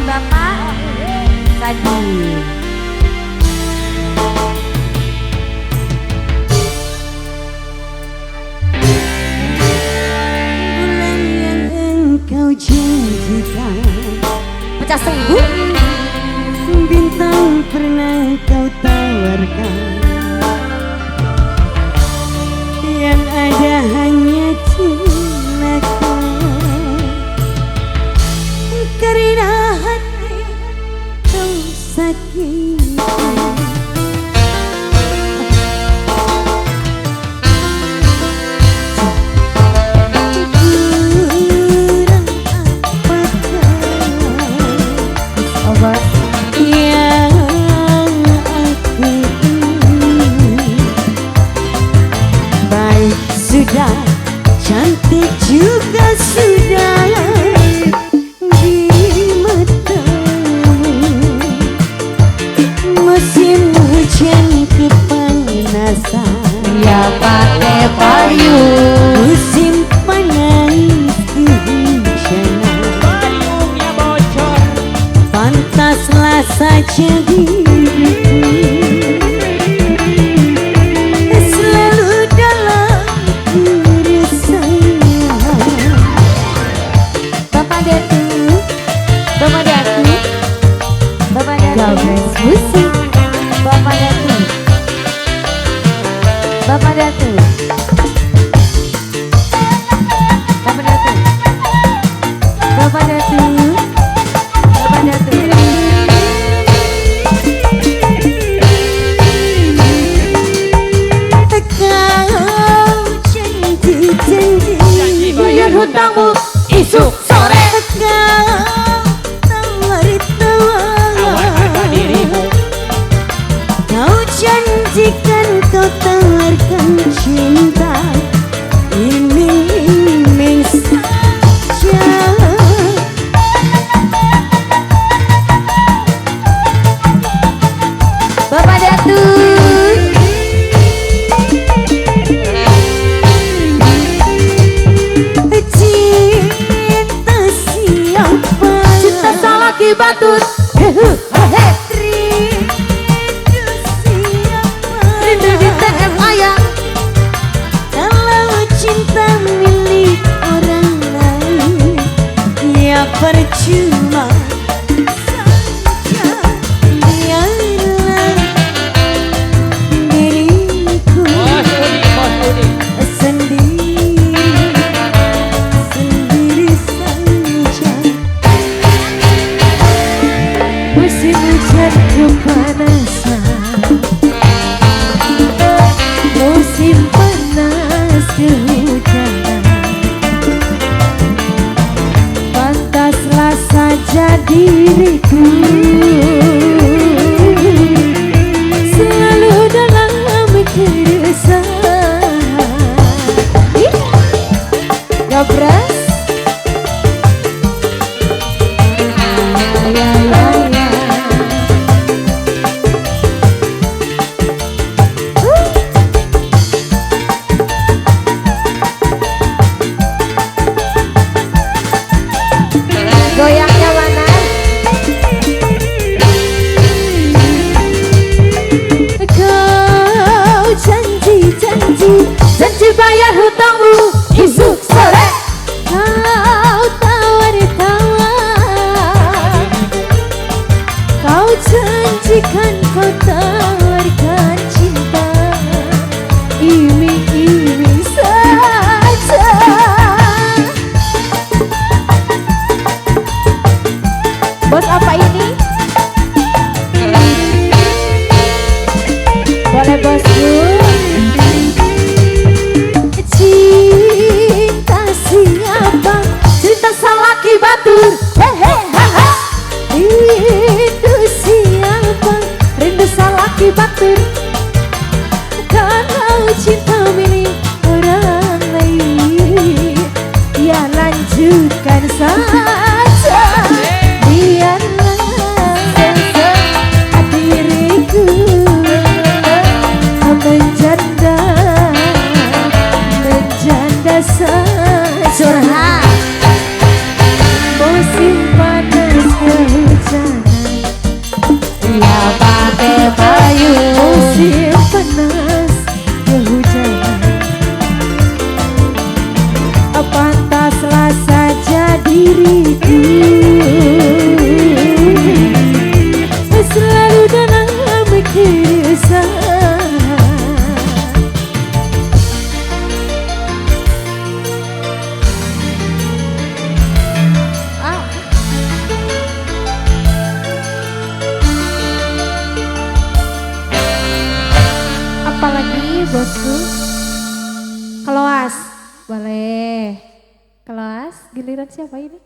Bapak Sadi. Bulan yang engkau janjikan, Pecah 1000. bintang pernah kau tawarkan, yang ada hanya celaka. Karena hati kau sakit, kurang apakah yang aku ini. Baik sudah, cantik juga sudah di matamu. Musim hujan kepanasan, Ya pakai payung. musim panas kehujanan. Payung ya bocor. Pantaslah saja diriku selalu dalam keresahan. Bapak Datu, Bapak Datu, Bapak Datu. Gabres musik, Bapak Datu, Bapak Datu, Bapak Datu, Bapak Datu, Bapak Datu. kau janji-janji Bayar hutangmu isuk sore. kau Tawar harga dirimu. kau janjikan, kau tawarkan cinta, iming-iming saja. Bapak Datu. Cinta siapa? Cinta salah kibatut. Rindu siapa? Rindu di TM ayah. Kalau cinta milik orang lain, ya percuma saja. Biarlah diriku Bos Udi. sendiri saja. Musim hujan kepanasan, musim panas kehujanan. Pantaslah saja diriku selalu dalam keresahan. Gabras, ya, ya, ya. Goyangnya mana? Kau janji bayar hutangmu isuk sore. kau tawar-tawar, kau janjikan, kau tawarkan cinta, iming-iming saja. Bos apa ini? Boleh bosku. Cinta siapa? Cinta salaki batur. Hehe haha. Rindu siapa? Rindu salaki batur. Kalau cinta milik orang lain, ya lanjutkan saja. Biarlah diriku menjanda saja. Curhat. Musim panas payung musim panas kehujanan. Pantaslah saja diriku selalu dalam keresahan. Apalagi bosku? Keloas boleh. Keloas giliran siapa ini?